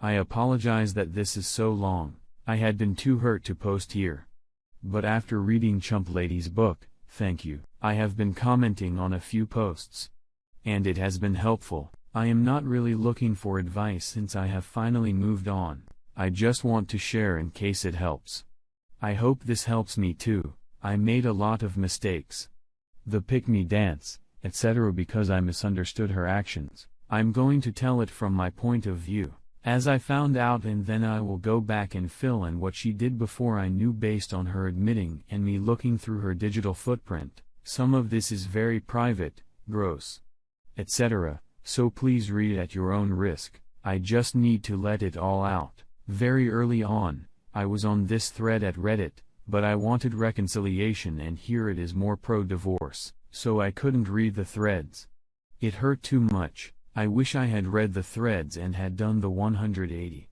I apologize that this is so long. I had been too hurt to post here. But after reading Chump Lady's book, thank you. I have been commenting on a few posts. And it has been helpful. I am not really looking for advice since I have finally moved on. I just want to share in case it helps. I hope this helps me too. I made a lot of mistakes. The pick me dance, etc. because I misunderstood her actions. I'm going to tell it from my point of view, as I found out, and then I will go back and fill in what she did before I knew based on her admitting and me looking through her digital footprint. Some of this is very private, gross, etc., so please read at your own risk. I just need to let it all out. Very early on, I was on this thread at Reddit, but I wanted reconciliation, and here it is more pro-divorce, so I couldn't read the threads. It hurt too much. I wish I had read the threads and had done the 180,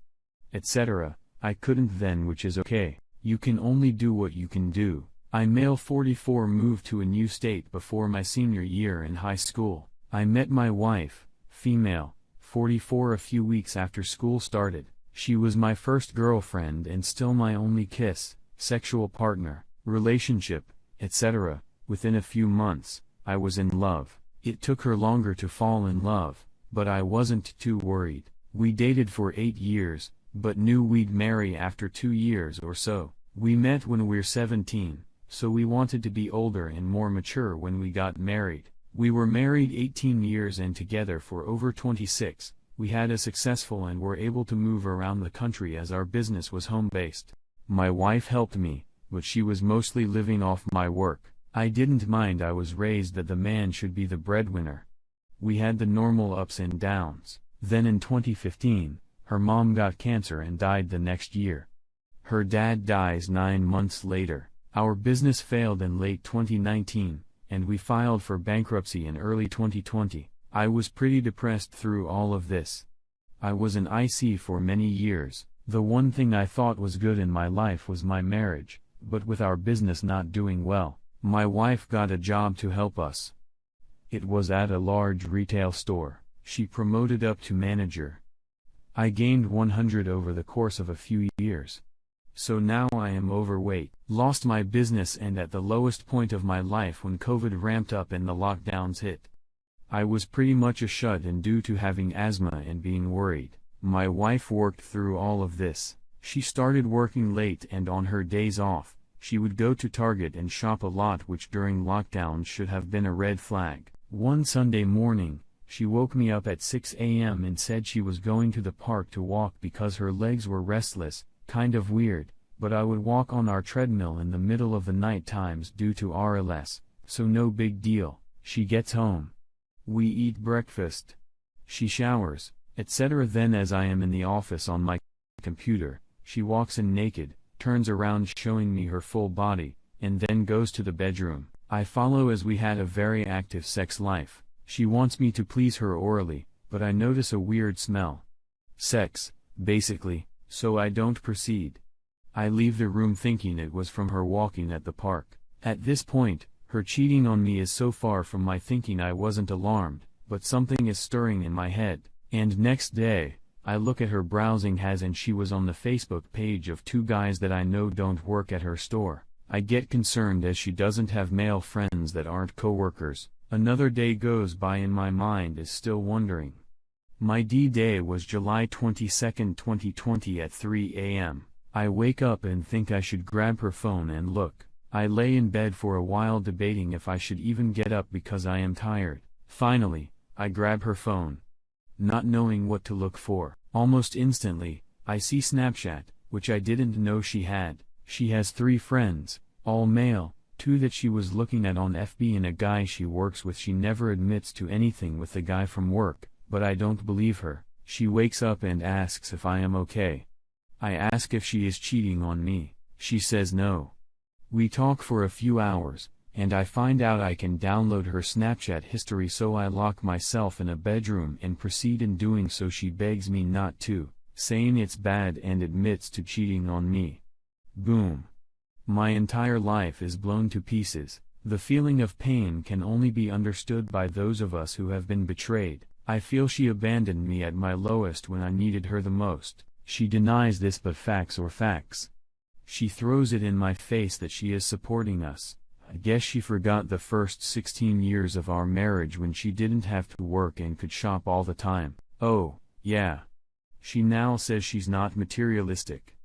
etc. I couldn't then, which is okay. You can only do what you can do. I, male 44, moved to a new state before my senior year in high school. I met my wife, female, 44, a few weeks after school started. She was my first girlfriend and still my only kiss, sexual partner, relationship, etc. Within a few months, I was in love. It took her longer to fall in love, but I wasn't too worried. We dated for 8 years, but knew we'd marry after 2 years or so. We met when we were 17, so we wanted to be older and more mature when we got married. We were married 18 years and together for over 26. We had a successful and were able to move around the country as our business was home-based. My wife helped me, but she was mostly living off my work. I didn't mind. I was raised that the man should be the breadwinner. We had the normal ups and downs. Then in 2015, her mom got cancer and died the next year. Her dad dies 9 months later. Our business failed in late 2019, and we filed for bankruptcy in early 2020. I was pretty depressed through all of this. I was an IC for many years. The one thing I thought was good in my life was my marriage, but with our business not doing well, my wife got a job to help us. It was at a large retail store. She promoted up to manager. I gained 100 over the course of a few years. So now I am overweight, lost my business, and at the lowest point of my life when COVID ramped up and the lockdowns hit. I was pretty much a shut-in due to having asthma and being worried. My wife worked through all of this. She started working late, and on her days off, she would go to Target and shop a lot, which during lockdown should have been a red flag. One Sunday morning, she woke me up at 6 a.m. and said she was going to the park to walk because her legs were restless. Kind of weird, but I would walk on our treadmill in the middle of the night times due to RLS, so no big deal. She gets home. We eat breakfast. She showers, etc. Then as I am in the office on my computer, she walks in naked, turns around showing me her full body, and then goes to the bedroom. I follow as we had a very active sex life. She wants me to please her orally, but I notice a weird smell. Sex, basically. So I don't proceed. I leave the room thinking it was from her walking at the park. At this point, her cheating on me is so far from my thinking I wasn't alarmed, but something is stirring in my head. And next day, I look at her browsing has and she was on the Facebook page of 2 guys that I know don't work at her store. I get concerned as she doesn't have male friends that aren't coworkers. Another day goes by and my mind is still wondering. My D-Day was July 22, 2020 at 3 a.m. I wake up and think I should grab her phone and look. I lay in bed for a while debating if I should even get up because I am tired. Finally, I grab her phone. Not knowing what to look for. Almost instantly, I see Snapchat, which I didn't know she had. She has 3 friends, all male, 2 that she was looking at on FB and a guy she works with. She never admits to anything with the guy from work. But I don't believe her. She wakes up and asks if I am okay. I ask if she is cheating on me. She says no. We talk for a few hours, and I find out I can download her Snapchat history, so I lock myself in a bedroom and proceed in doing so. She begs me not to, saying it's bad, and admits to cheating on me. Boom. My entire life is blown to pieces. The feeling of pain can only be understood by those of us who have been betrayed. I feel she abandoned me at my lowest when I needed her the most. She denies this, but facts are facts. She throws it in my face that she is supporting us. I guess she forgot the first 16 years of our marriage when she didn't have to work and could shop all the time. Oh, yeah. She now says she's not materialistic.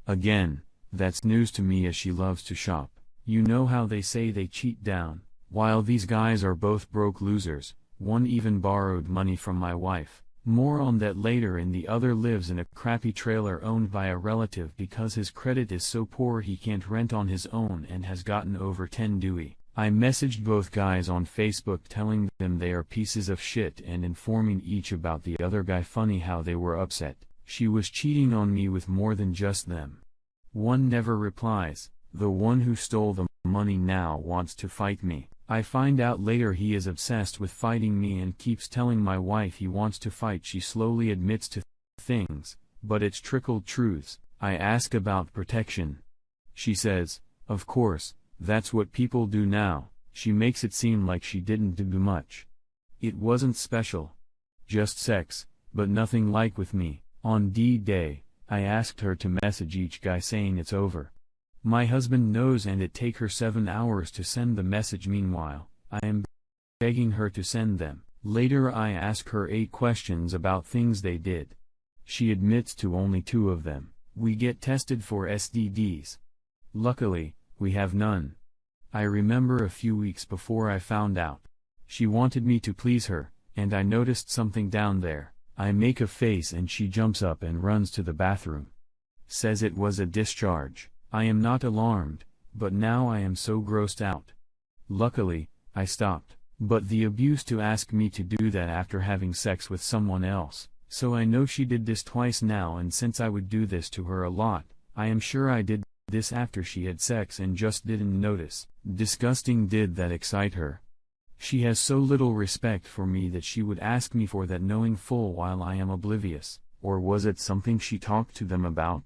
Again, that's news to me, as she loves to shop. You know how they say they cheat down? While these guys are both broke losers, one even borrowed money from my wife. More on that later. And the other lives in a crappy trailer owned by a relative because his credit is so poor he can't rent on his own and has gotten over 10 due. I messaged both guys on Facebook telling them they are pieces of shit and informing each about the other guy. Funny how they were upset. She was cheating on me with more than just them. One never replies. The one who stole the money now wants to fight me. I find out later he is obsessed with fighting me and keeps telling my wife he wants to fight. She slowly admits to things, but it's trickled truths. I ask about protection. She says, of course, that's what people do now. She makes it seem like she didn't do much. It wasn't special. Just sex, but nothing like with me. On D-Day, I asked her to message each guy saying it's over. My husband knows, and it take her 7 hours to send the message. Meanwhile, I am begging her to send them. Later I ask her 8 questions about things they did. She admits to only 2 of them. We get tested for STDs. Luckily, we have none. I remember a few weeks before I found out. She wanted me to please her, and I noticed something down there. I make a face and she jumps up and runs to the bathroom. Says it was a discharge. I am not alarmed, but now I am so grossed out. Luckily, I stopped, but the abuse to ask me to do that after having sex with someone else. So I know she did this twice now, and since I would do this to her a lot, I am sure I did this after she had sex and just didn't notice. Disgusting. Did that excite her? She has so little respect for me that she would ask me for that knowing full well I am oblivious. Or was it something she talked to them about?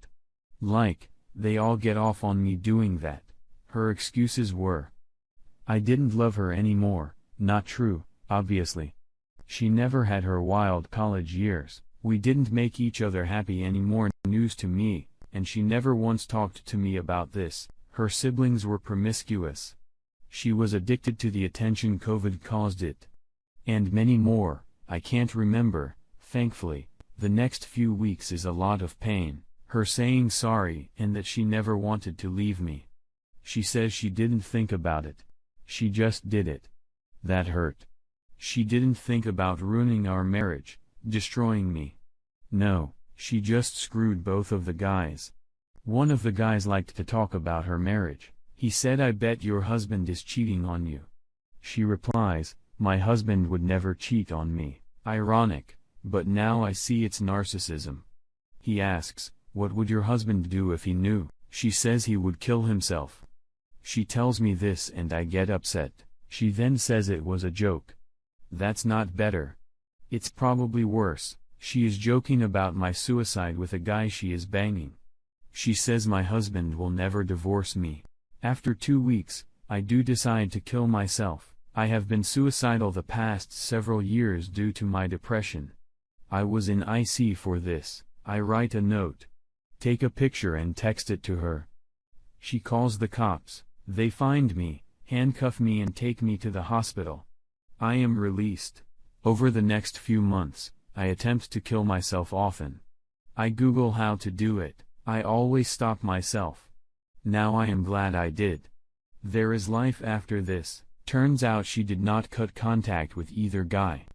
Like, they all get off on me doing that. Her excuses were, I didn't love her anymore. Not true, obviously. She never had her wild college years. We didn't make each other happy anymore. News to me, and she never once talked to me about this. Her siblings were promiscuous. She was addicted to the attention COVID caused it. And many more, I can't remember. Thankfully, the next few weeks is a lot of pain. Her saying sorry and that she never wanted to leave me. She says she didn't think about it. She just did it. That hurt. She didn't think about ruining our marriage, destroying me. No, she just screwed both of the guys. One of the guys liked to talk about her marriage. He said, I bet your husband is cheating on you. She replies, my husband would never cheat on me. Ironic, but now I see it's narcissism. He asks, what would your husband do if he knew? She says he would kill himself. She tells me this and I get upset. She then says it was a joke. That's not better. It's probably worse. She is joking about my suicide with a guy she is banging. She says my husband will never divorce me. After 2 weeks, I do decide to kill myself. I have been suicidal the past several years due to my depression. I was in IC for this. I write a note, take a picture and text it to her. She calls the cops. They find me, handcuff me and take me to the hospital. I am released. Over the next few months, I attempt to kill myself often. I Google how to do it. I always stop myself. Now I am glad I did. There is life after this. Turns out she did not cut contact with either guy.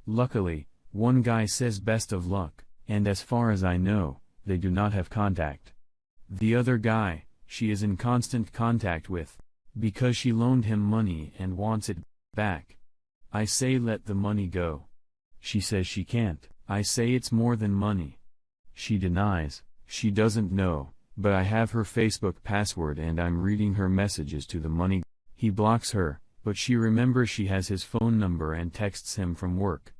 Luckily, one guy says best of luck, and as far as I know, they do not have contact. The other guy, she is in constant contact with, because she loaned him money and wants it back. I say let the money go. She says she can't. I say it's more than money. She denies. She doesn't know, but I have her Facebook password and I'm reading her messages to the money. He blocks her, but she remembers she has his phone number and texts him from work.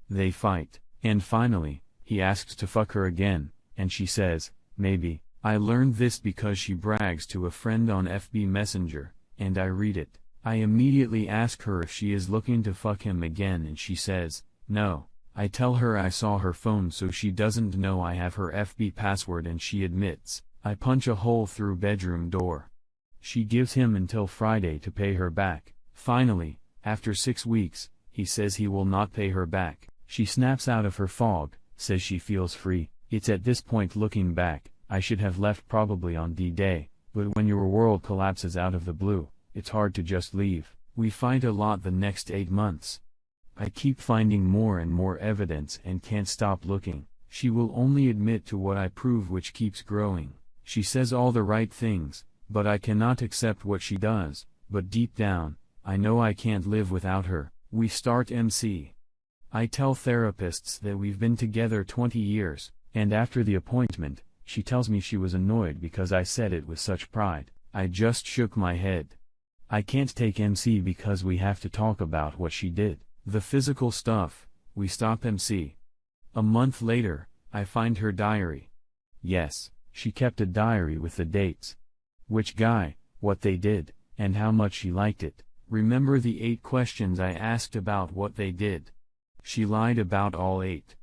They fight, and finally, he asks to fuck her again, and she says, maybe. I learned this because she brags to a friend on FB Messenger, and I read it. I immediately ask her if she is looking to fuck him again and she says, no, I tell her I saw her phone so she doesn't know I have her FB password and she admits. I punch a hole through bedroom door. She gives him until Friday to pay her back. Finally, after 6 weeks, he says he will not pay her back. She snaps out of her fog, says she feels free. It's at this point, looking back, I should have left probably on D-Day, but when your world collapses out of the blue, it's hard to just leave. We fight a lot the next 8 months. I keep finding more and more evidence and can't stop looking. She will only admit to what I prove, which keeps growing. She says all the right things, but I cannot accept what she does. But deep down, I know I can't live without her. We start MC. I tell therapists that we've been together 20 years, and after the appointment, she tells me she was annoyed because I said it with such pride. I just shook my head. I can't take MC because we have to talk about what she did. The physical stuff. We stop MC. A month later, I find her diary. Yes, she kept a diary with the dates. Which guy, what they did, and how much she liked it. Remember the 8 questions I asked about what they did? She lied about all 8.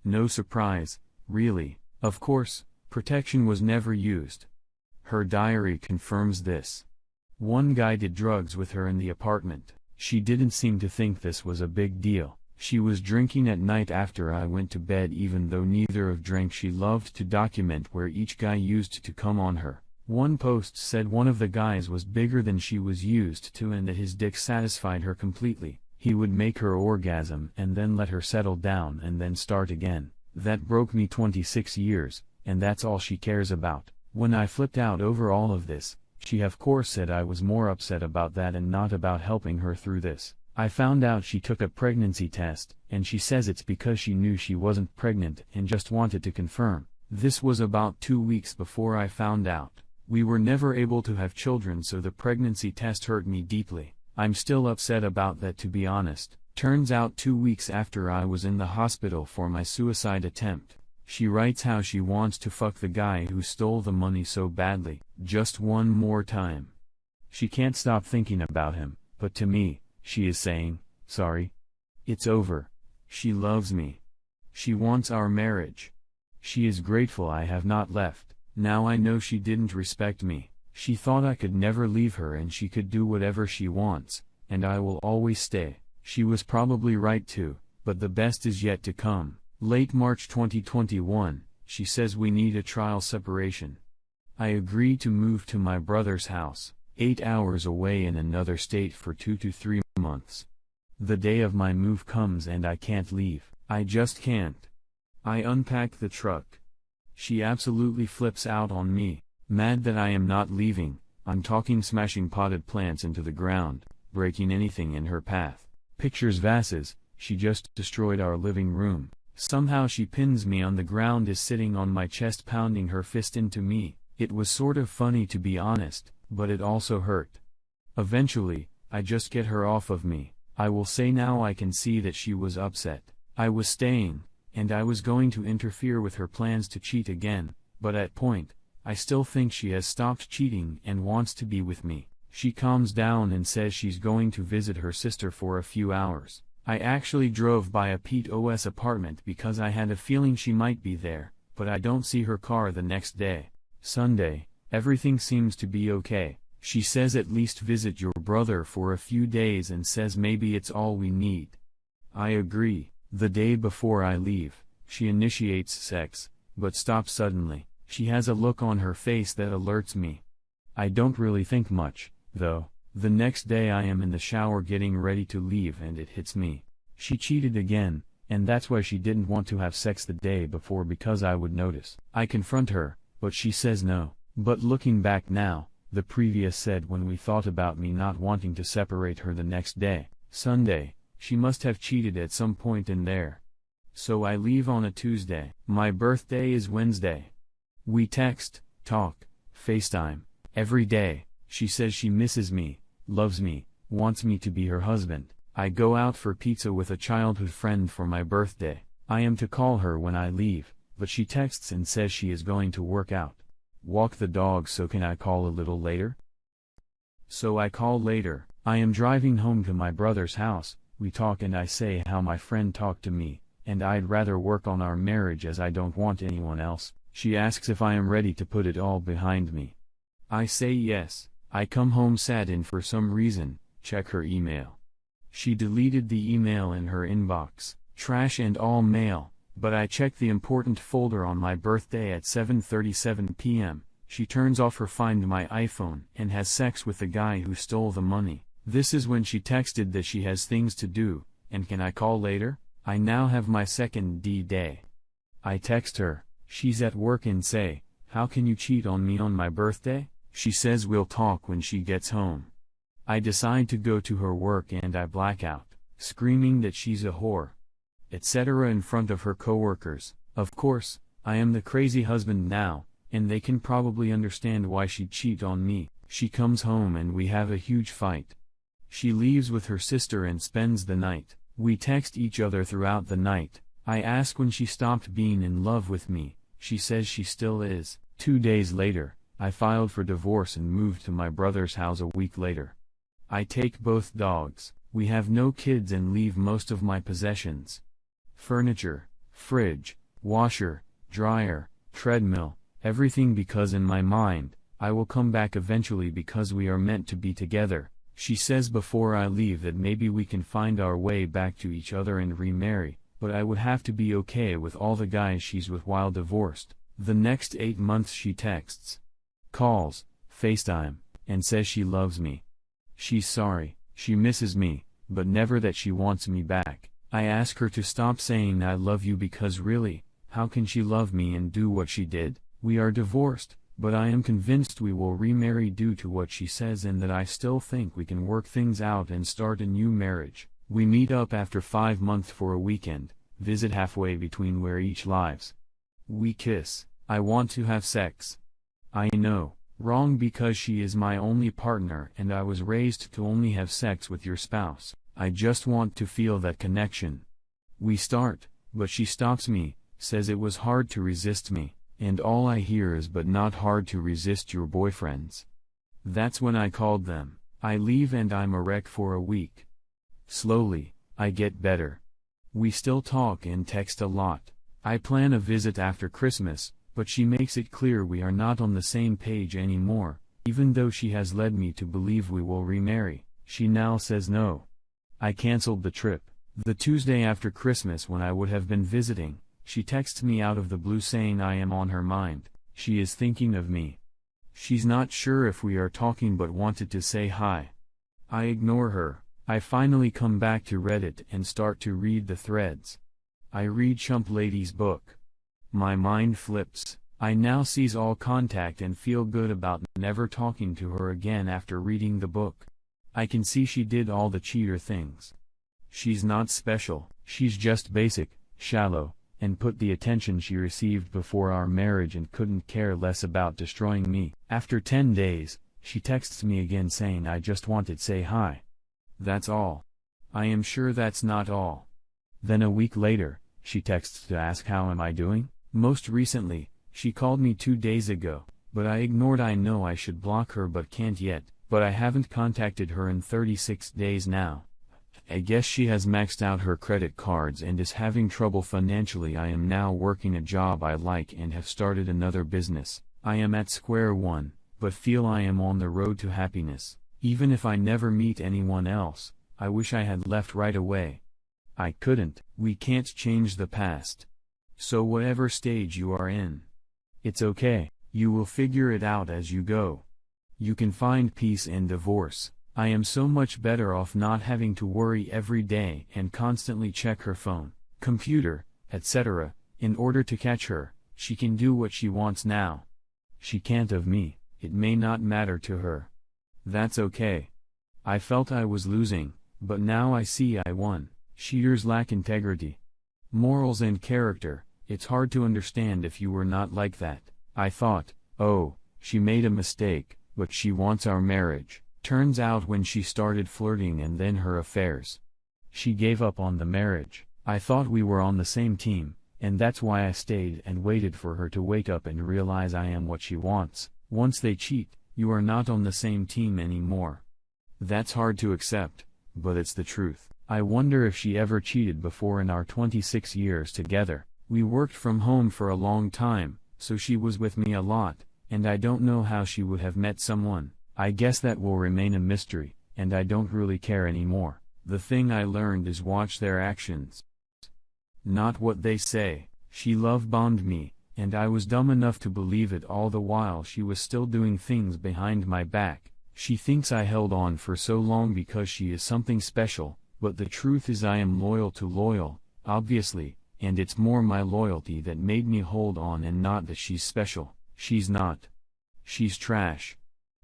No surprise, really. Of course, protection was never used. Her diary confirms this. One guy did drugs with her in the apartment. She didn't seem to think this was a big deal. She was drinking at night after I went to bed, even though neither of drank. She loved to document where each guy used to come on her. One post said one of the guys was bigger than she was used to and that his dick satisfied her completely. He would make her orgasm and then let her settle down and then start again. That broke me. 26 years, and that's all she cares about. When I flipped out over all of this, she of course said I was more upset about that and not about helping her through this. I found out she took a pregnancy test, and she says it's because she knew she wasn't pregnant and just wanted to confirm. This was about 2 weeks before I found out. We were never able to have children, so the pregnancy test hurt me deeply. I'm still upset about that, to be honest. Turns out 2 weeks after I was in the hospital for my suicide attempt, she writes how she wants to fuck the guy who stole the money so badly, just one more time. She can't stop thinking about him, but to me, she is saying, sorry. It's over. She loves me. She wants our marriage. She is grateful I have not left. Now I know she didn't respect me. She thought I could never leave her and she could do whatever she wants, and I will always stay. She was probably right too, but the best is yet to come. Late March 2021, she says we need a trial separation. I agree to move to my brother's house, 8 hours away in another state for 2 to 3 months. The day of my move comes and I can't leave. I just can't. I unpack the truck. She absolutely flips out on me, mad that I am not leaving. I'm talking smashing potted plants into the ground, breaking anything in her path. Pictures vases. She just destroyed our living room. Somehow she pins me on the ground, is sitting on my chest, pounding her fist into me. It was sort of funny, to be honest, but it also hurt. Eventually, I just get her off of me. I will say now I can see that she was upset. I was staying, and I was going to interfere with her plans to cheat again, but at point, I still think she has stopped cheating and wants to be with me. She calms down and says she's going to visit her sister for a few hours. I actually drove by a POS apartment because I had a feeling she might be there, but I don't see her car the next day. Sunday, everything seems to be okay. She says at least visit your brother for a few days and says maybe it's all we need. I agree. The day before I leave, she initiates sex, but stops suddenly. She has a look on her face that alerts me. I don't really think much, though. The next day I am in the shower getting ready to leave and it hits me. She cheated again, and that's why she didn't want to have sex the day before, because I would notice. I confront her, but she says no. But looking back now, the previous said when we thought about me not wanting to separate her the next day, Sunday, she must have cheated at some point in there. So I leave on a Tuesday. My birthday is Wednesday. We text, talk, FaceTime, every day. She says she misses me, loves me, wants me to be her husband. I go out for pizza with a childhood friend for my birthday. I am to call her when I leave, but she texts and says she is going to work out. Walk the dog, so can I call a little later? So I call later. I am driving home to my brother's house. We talk and I say how my friend talked to me, and I'd rather work on our marriage as I don't want anyone else. She asks if I am ready to put it all behind me. I say yes. I come home sad and for some reason, check her email. She deleted the email in her inbox, trash and all mail, but I check the important folder on my birthday at 7:37 p.m. She turns off her Find My iPhone and has sex with the guy who stole the money. This is when she texted that she has things to do, and can I call later? I now have my second D-Day. I text her, she's at work and say, how can you cheat on me on my birthday? She says we'll talk when she gets home. I decide to go to her work and I black out, screaming that she's a whore, etc. in front of her coworkers. Of course, I am the crazy husband now, and they can probably understand why she'd cheat on me. She comes home and we have a huge fight. She leaves with her sister and spends the night. We text each other throughout the night. I ask when she stopped being in love with me. She says she still is. 2 days later, I filed for divorce and moved to my brother's house a week later. I take both dogs. We have no kids and leave most of my possessions. Furniture, fridge, washer, dryer, treadmill, everything, because in my mind, I will come back eventually because we are meant to be together. She says before I leave that maybe we can find our way back to each other and remarry, but I would have to be okay with all the guys she's with while divorced. The next 8 months she texts, calls, FaceTime, and says she loves me. She's sorry, she misses me, but never that she wants me back. I ask her to stop saying I love you because really, how can she love me and do what she did? We are divorced, but I am convinced we will remarry due to what she says and that I still think we can work things out and start a new marriage. We meet up after 5 months for a weekend, visit halfway between where each lives. We kiss. I want to have sex. I know, wrong, because she is my only partner and I was raised to only have sex with your spouse. I just want to feel that connection. We start, but she stops me, says it was hard to resist me, and all I hear is but not hard to resist your boyfriends. That's when I called them. I leave and I'm a wreck for a week. Slowly, I get better. We still talk and text a lot. I plan a visit after Christmas, but she makes it clear we are not on the same page anymore. Even though she has led me to believe we will remarry, she now says no. I canceled the trip. The Tuesday after Christmas when I would have been visiting, she texts me out of the blue saying I am on her mind. She is thinking of me. She's not sure if we are talking but wanted to say hi. I ignore her. I finally come back to Reddit and start to read the threads. I read Chump Lady's book. My mind flips. I now cease all contact and feel good about never talking to her again after reading the book. I can see she did all the cheater things. She's not special, she's just basic, shallow, and put the attention she received before our marriage and couldn't care less about destroying me. After 10 days, she texts me again saying I just wanted to say hi. That's all. I am sure that's not all. Then a week later, she texts to ask how am I doing? Most recently, she called me 2 days ago, but I ignored. I know I should block her but can't yet, but I haven't contacted her in 36 days now. I guess she has maxed out her credit cards and is having trouble financially. I am now working a job I like and have started another business. I am at square one, but feel I am on the road to happiness. Even if I never meet anyone else, I wish I had left right away. I couldn't. We can't change the past. So whatever stage you are in, it's okay. You will figure it out as you go. You can find peace in divorce. I am so much better off not having to worry every day and constantly check her phone, computer, etc. in order to catch her. She can do what she wants now. She can't of me. It may not matter to her. That's okay. I felt I was losing, but now I see I won. Cheaters lack integrity, morals and character. It's hard to understand if you were not like that. I thought, oh, she made a mistake, but she wants our marriage. Turns out when she started flirting and then her affairs, she gave up on the marriage. I thought we were on the same team, and that's why I stayed and waited for her to wake up and realize I am what she wants. Once they cheat, you are not on the same team anymore. That's hard to accept, but it's the truth. I wonder if she ever cheated before in our 26 years together. We worked from home for a long time, so she was with me a lot, and I don't know how she would have met someone. I guess that will remain a mystery, and I don't really care anymore. The thing I learned is watch their actions, not what they say. She love-bombed me, and I was dumb enough to believe it all the while she was still doing things behind my back. She thinks I held on for so long because she is something special, but the truth is I am loyal to Loyal, obviously, and it's more my loyalty that made me hold on and not that she's special. She's not. She's trash.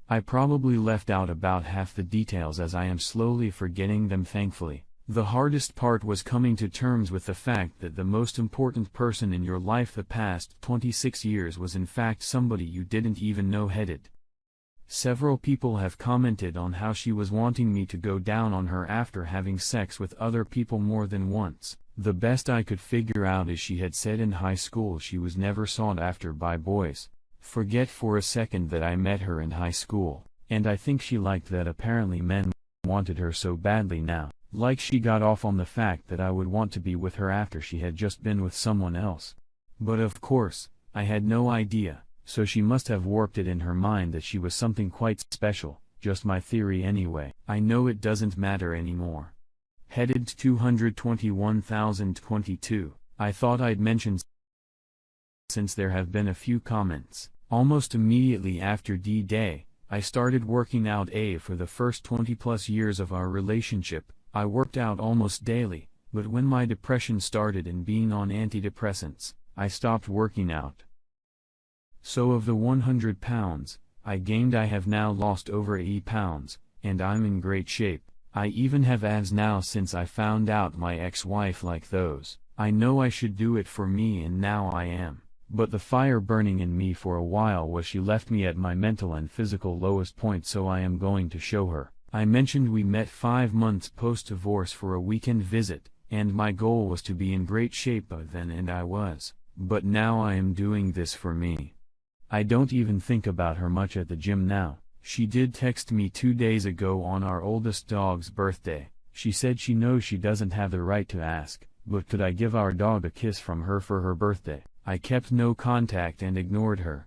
I probably left out about half the details as I am slowly forgetting them, thankfully. The hardest part was coming to terms with the fact that the most important person in your life the past 26 years was in fact somebody you didn't even know headed. Several people have commented on how she was wanting me to go down on her after having sex with other people more than once. The best I could figure out is she had said in high school she was never sought after by boys. Forget for a second that I met her in high school, and I think she liked that apparently men wanted her so badly now. Like she got off on the fact that I would want to be with her after she had just been with someone else. But of course, I had no idea, so she must have warped it in her mind that she was something quite special, just my theory anyway. I know it doesn't matter anymore. Headed to 221,022, I thought I'd mention since there have been a few comments. Almost immediately after D-Day, I started working out. For the first 20+ years of our relationship, I worked out almost daily, but when my depression started and being on antidepressants, I stopped working out. So of the 100 pounds I gained, I have now lost over 80 pounds, and I'm in great shape. I even have abs now since I found out my ex-wife liked those. I know I should do it for me, and now I am. But the fire burning in me for a while was she left me at my mental and physical lowest point, so I am going to show her. I mentioned we met 5 months post-divorce for a weekend visit, and my goal was to be in great shape by then, and I was. But now I am doing this for me. I don't even think about her much at the gym now. She did text me 2 days ago on our oldest dog's birthday. She said she knows she doesn't have the right to ask, but could I give our dog a kiss from her for her birthday? I kept no contact and ignored her.